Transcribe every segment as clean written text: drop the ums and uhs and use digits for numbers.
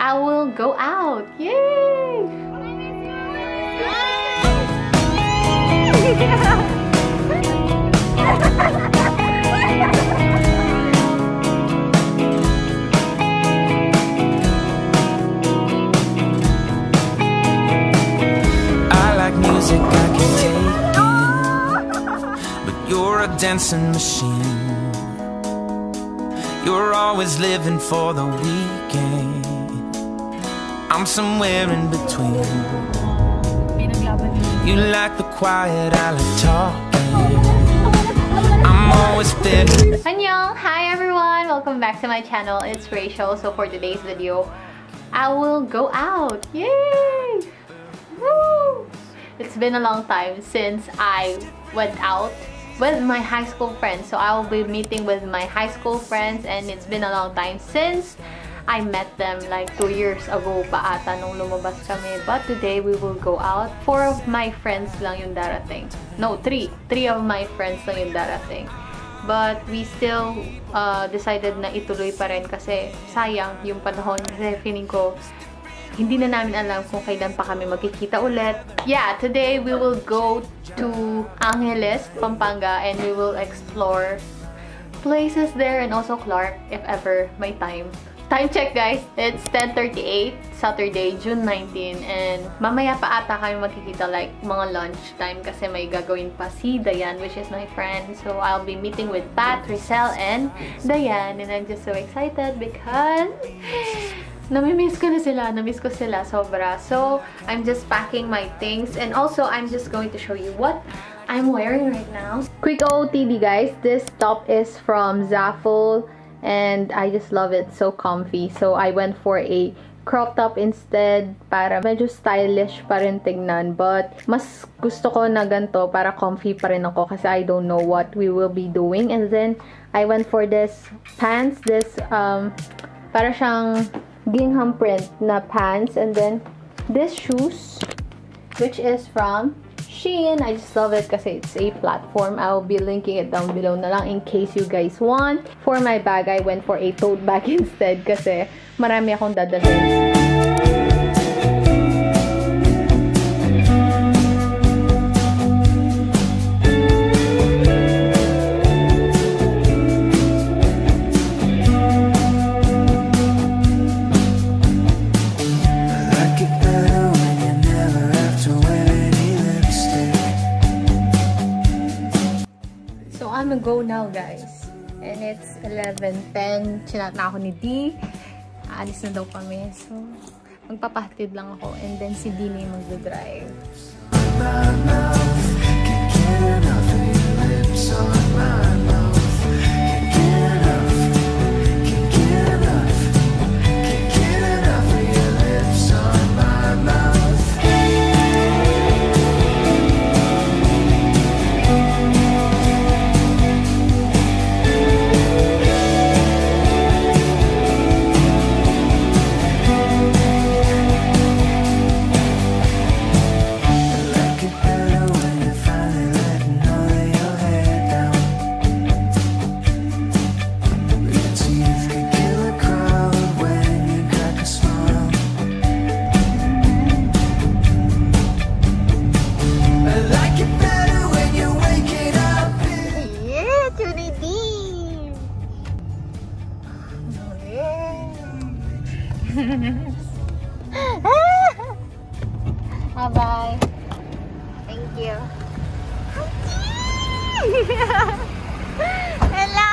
I will go out. Yay! I like music I can take in, but you're a dancing machine. You're always living for the weekend. I'm somewhere in between. You like the quiet, I like talking. I'm always feeling. Annyeong! Hi everyone! Welcome back to my channel. It's Rachel. So for today's video, I will go out. Yay! Woo! It's been a long time since I went out with my high school friends. So I will be meeting with my high school friends, and it's been a long time since I met them, like 2 years ago pa ata nung lumabas kami. But today we will go out. 4 of my friends lang yung darating. No, 3. 3 of my friends lang yung darating. But we still decided na ituloy pa rin kasi sayang yung panahon. Kasi feeling ko hindi na namin alam kung kailan pa kami magkikita ulit. Yeah, today we will go to Angeles, Pampanga, and we will explore places there and also Clark if ever may time. Time check guys, it's 10:38, Saturday, June 19, and mamaya pa ata kami magkikita like mga lunch time kasi may gagawin pa si Diane, which is my friend. So I'll be meeting with Pat, Rizal, and Diane, and I'm just so excited because namimiss ko na sila. Namiss ko sila sobra. So, I'm just packing my things. And also, I'm just going to show you what I'm wearing right now. Quick OOTD, guys. This top is from Zaful. And I just love it. So comfy. So, I went for a crop top instead para medyo stylish pa rin tignan. But, mas gusto ko na ganito para comfy pa rin ako kasi I don't know what we will be doing. And then, I went for this pants. This, para siyang gingham print na pants, and then this shoes which is from Shein. I just love it kasi it's a platform. I will be linking it down below na lang in case you guys want. For my bag, I went for a tote bag instead kasi marami akong dadalhin. I'm gonna go now guys, and it's 11:10. Chinat na ako ni D. Aalis na daw kami, so magpapahatid lang ako, and then si D na yung magdadrive. Bye-bye. Thank you. Hello!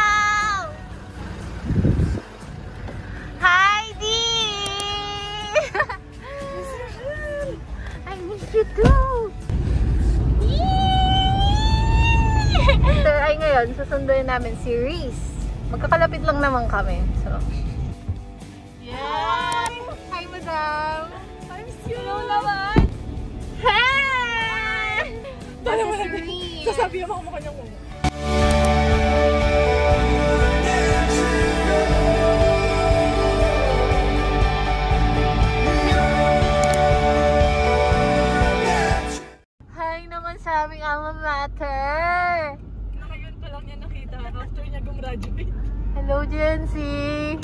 Hi, Dee! I miss you too! So, ay ngayon, susunduin namin si Reese. Magkakalapit lang naman kami. So, yeah! Hi, madam! I miss you! Hello naman! Hey! Dala mo na din. Sasabihan mo kanya mo. Hi naman sa aming alma mater! Ngayon pa lang niya nakita after niya gumraduate. Hello, Jency!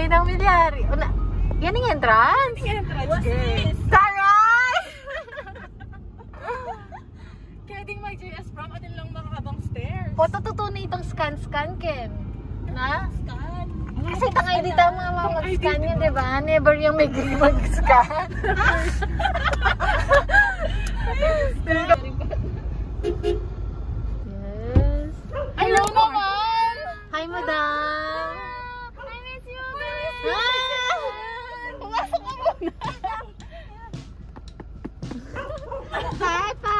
Uwi ng Milyari. Yan yung entrance? Yan, entrance. Taray! Kaya ding mag-JS prom, atin lang makakabang stairs. O, tututunay itong scan, Ken. Na? Scan. Kasi tangay dito ang mga mag-scan yun, diba? Never yung may mag-scan. Yes. Hello naman! Hi, madam! I miss you! Pumasok ka muna! Hi, pa!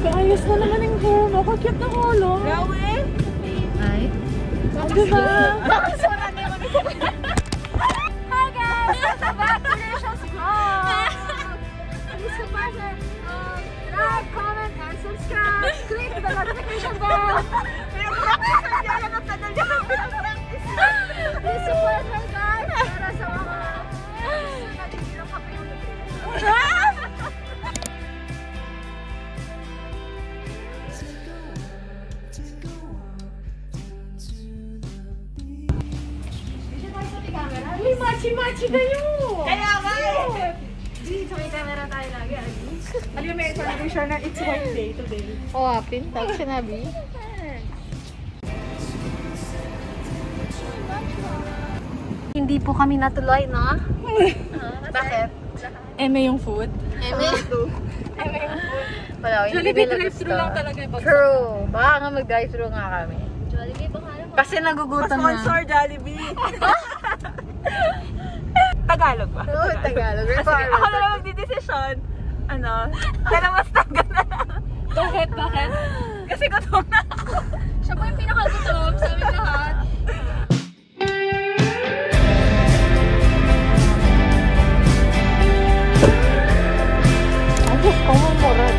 Ayos na naman yung hair mo. Kakit na holo. Gawin? Ay? Diba? Hi guys! Welcome back to Rachel's vlog! Please support her. Like, comment, and subscribe. Click the notification bell. Please support her guys para sa mga nagigirang kape yung Uy, machi-machi kayo! Kaya nga eh! Di, sa may camera tayo lagi. Alam mo, may information na it's one day today. Oh, apin. Tag sinabi. Hindi po kami natuloy, no? Bakit? Eme yung food. Eme yung food. Wala, hindi Jollibee nila drive-thru gusto. lang talaga yung bagsak. True. Baka nga mag-drive-thru nga kami. Jollibee, baka naman. Kasi nagugutom na. Sponsor Jollibee. Tagalog ba? Oo, Tagalog. Ako na lang magdidesisyon. Ano? Pero mas tagal na lang. Bakit? Bakit? Kasi gutom na ako. Siya po yung pinakagutom sa aming lahat. Ay, Diyos ko, mumurot.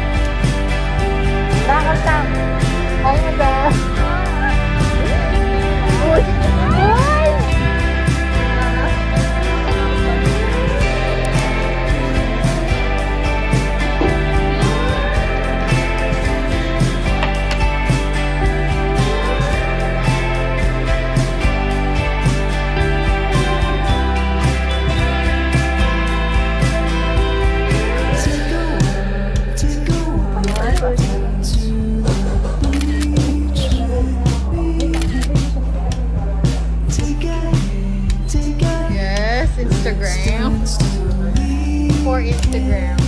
Bakit ka? Ay, madam. Uy! Uy! Yes, Instagram. For Instagram.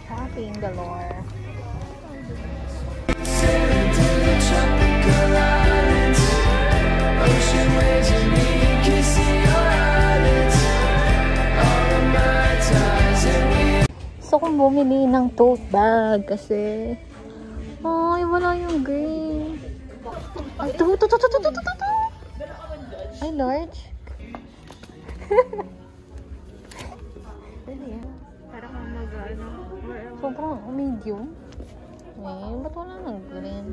Shopping galore. Gusto kong bumili ng tote bag kasi ay wala yung green. Ay, ito. Ay, large. Para kang mag-ano. Sobrang medium. Eh, ba't wala ng green?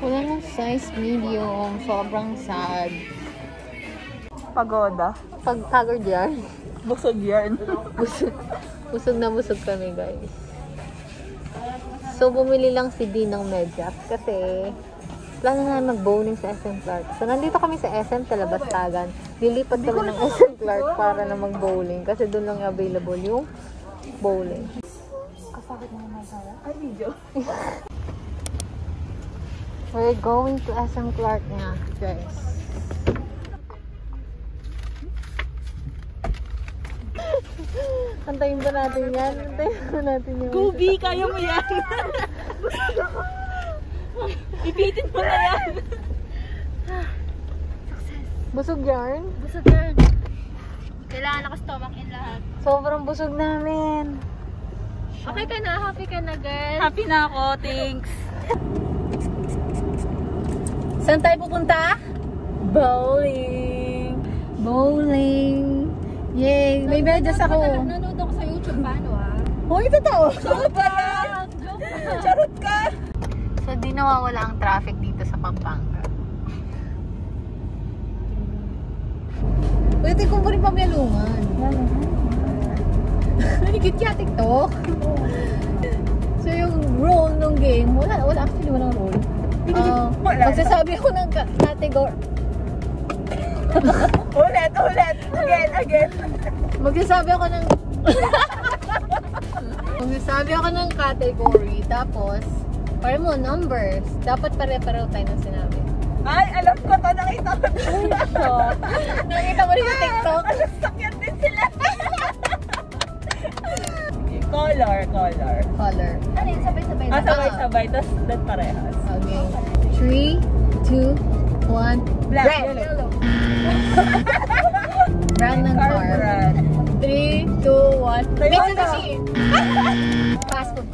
Wala ng size medium. Sobrang sad. Pagoda. Pag-pagod yan. Busog yan. Busog na busog kami, guys. So, bumili lang si D ng medyas kasi plano na mag-bowling sa SM Clark. So, nandito kami sa SM Talabastagan. Lilipat kami ng SM Clark para na mag-bowling kasi doon lang available yung bowling. Kasakit mo naman sa ay, video. We're going to SM Clark na, guys. Antayin ba natin yan? Antayin ba natin yung... Gobi, kaya mo yan. Busog ako. Ipitin mo na yan. Busog yarn? Busog yan. Kailangan naka-stomach in lahat. Sobrang busog namin. Okay ka na? Happy ka na, girl? Happy na ako, thanks. Saan tayo pupunta? Bowling. Bowling. Yay! May medyas ako. Nanood ako sa YouTube. Paano Hoy, totoo. Charot ka! So, di nawawala ang traffic dito sa Pampanga. Pwede kong pa rin pamyalungan. Nagigit kaya TikTok. So, yung role ng game, actually walang role. Magsasabi ako ng category. Ulit. Again. Magsasabi ako ng category, tapos para mo numbers. Dapat pare-pareho tayo ng sinabi. Ay, alam ko to. Nakita ko to. Nakita mo rin sa TikTok? Sakyan din sila. Color. Ano yun? Sabay-sabay na. Sabay-sabay. Tapos doon parehas. Okay. 3, 2, 1. Black. Red. Yellow. Brand ng car. Brand. 3, 2, 1. Mitsubishi! Fast food.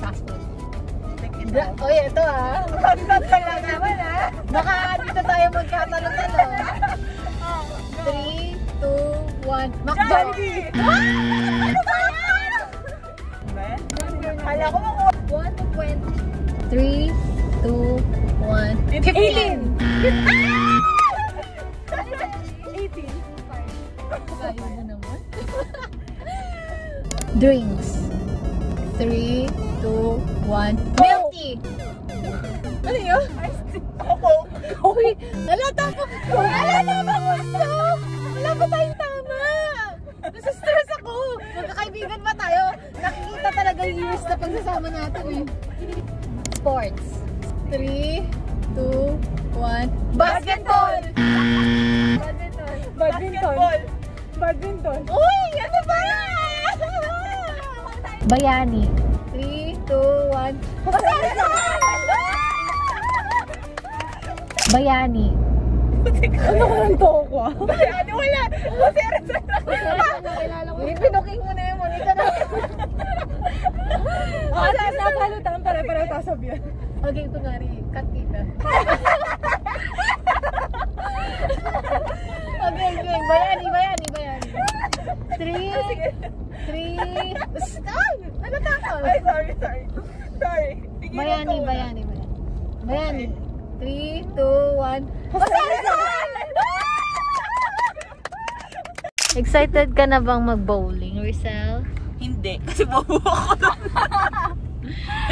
Oh yeah, ito Content ka lang naman Baka dito tayo magkatalo-talo. 3, 2, 1. McDo! Kala ko 1 to 20. 3, 2, 1. 15! Drinks. 3, 2, 1. Milk tea! Ano yun? Okay. Wala pa tayong tama. Nasa-stress ako. Magkakaibigan ba tayo? Nakikita talaga yung years na pagsasama natin eh. Sports. 3, 2, 1. Basketball! Badminton. Uy! Ano ba? Bayani. 3, 2, 1. Bayani. Ano ko lang to ko? Bayani wala. Pinuking mo na yung monitor na. Napalutan pare-pareho tayo sabihan. Okay, kunwari, cut kita. Okay. Bayani. 3. Stop! Ano tako? Ay, sorry. Bayani. 3, 2, 1. Excited ka na bang mag-bowling, Rizal? Hindi, kasi bobo ako doon.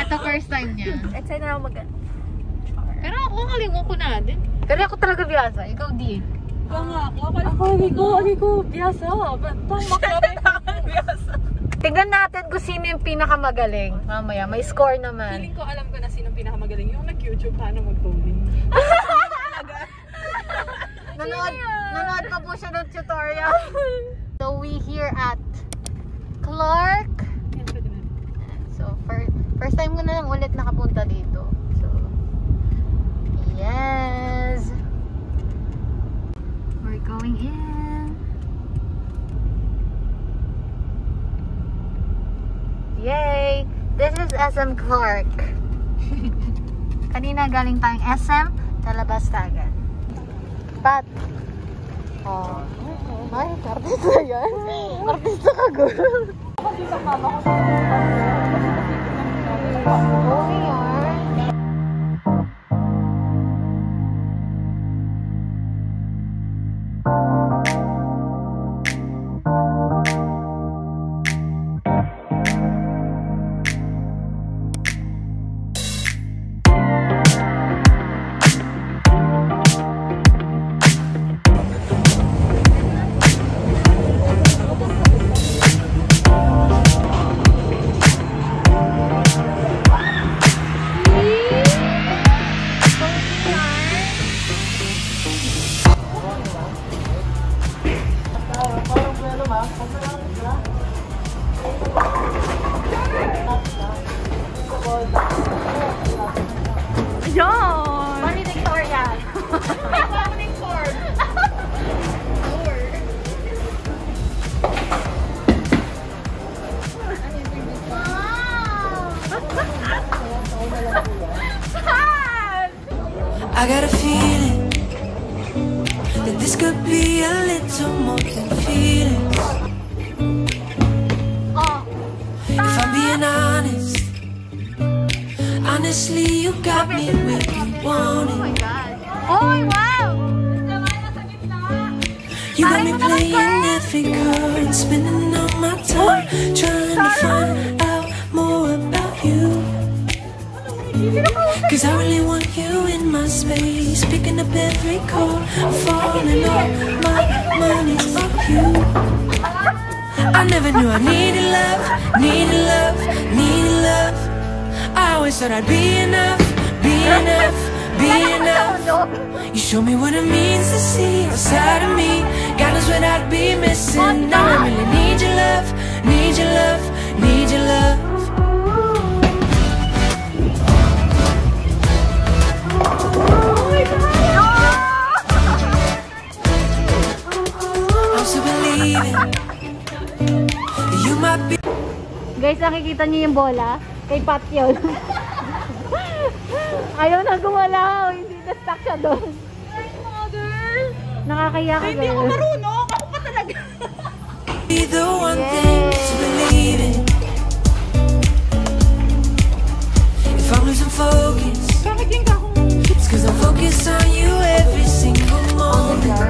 Ito first time niya. Excited na ako Pero ako, kalingon ko na din. Pero ako talaga biyasa, ikaw di. Ako biyasa. Tignan natin kung sino yung pinakamagaling. Mamaya, may score naman. Feeling ko alam ko na sinong pinakamagaling. Yung nag-YouTube paano mag-bowling. Nanood pa po siya ng tutorial. So we here at Clark. So first time ko na lang ulit nakapunta dito. So yes. We're going in. Yay! This is SM Clark. Kanina galing tayong SM, talabas tagan. Pat. Oh. Ay, artista yan. Artista ka, girl. Oh, we are. I got a feeling that this could be a little more than feelings. If I'm being honest, honestly, you got me where you want it. Oh my God. Oh, wow! You got me playing every card, spending all my time trying to find out more about you. Cause I really want you in my space, picking up every call, falling on my money for you. I never knew I needed love, needed love, needed love. I always thought I'd be enough, be enough, be enough. You show me what it means to see outside of me. God knows what I'd be missing. Now I really need your love, need your love, need your love. I'm still believing that you might be. Guys, nakikita niyo yung bola? Kay Pat yun. Ayaw na gumalaw. Hindi na-stuck siya doon. Nakakaya ka, Hindi ako marunong. Ako pa talaga. Be the one thing to believe in. If I'm losing focus, Bakit yung kakong? it's cause I'm focused on you every single moment.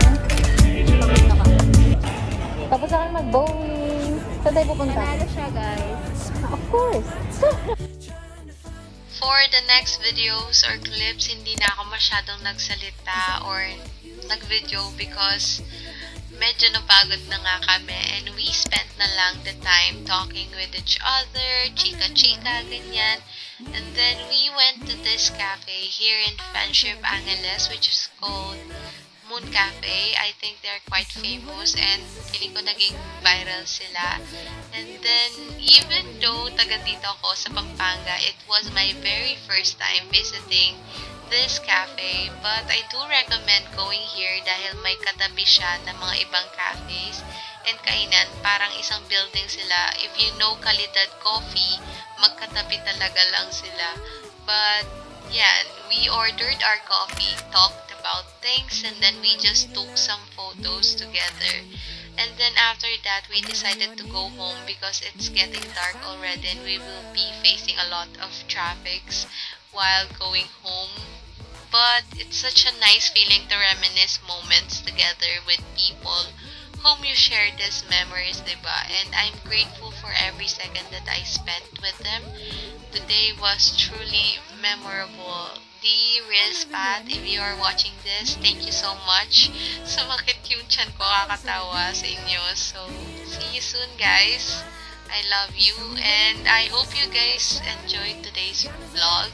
Tapos ako mag-bowling. Saan tayo pupunta? Manalo siya, guys. Of course. For the next videos or clips, hindi na ako masyadong nagsalita or nag-video because medyo napagod na nga kami and we spent na lang the time talking with each other, chika-chika, ganyan. And then we went to this cafe here in Friendship Angeles, which is called Moon Cafe. I think they're quite famous and feeling ko naging viral sila. And then, even though taga dito ako sa Pampanga, it was my very first time visiting this cafe. But I do recommend going here dahil may katabi siya ng mga ibang cafes and kainan. Parang isang building sila. If you know Kalidad Coffee, magkatabi talaga lang sila. But, yeah, we ordered our coffee, talked about things, and then we just took some photos together. And then after that, we decided to go home because it's getting dark already and we will be facing a lot of traffics while going home. But it's such a nice feeling to reminisce moments together with people whom you share these memories, diba? And I'm grateful for every second that I spent with them. Today was truly memorable. The Riz Pat, if you are watching this, thank you so much. Sumakit yung chan ko, kakatawa sa inyo. So, see you soon, guys. I love you and I hope you guys enjoyed today's vlog.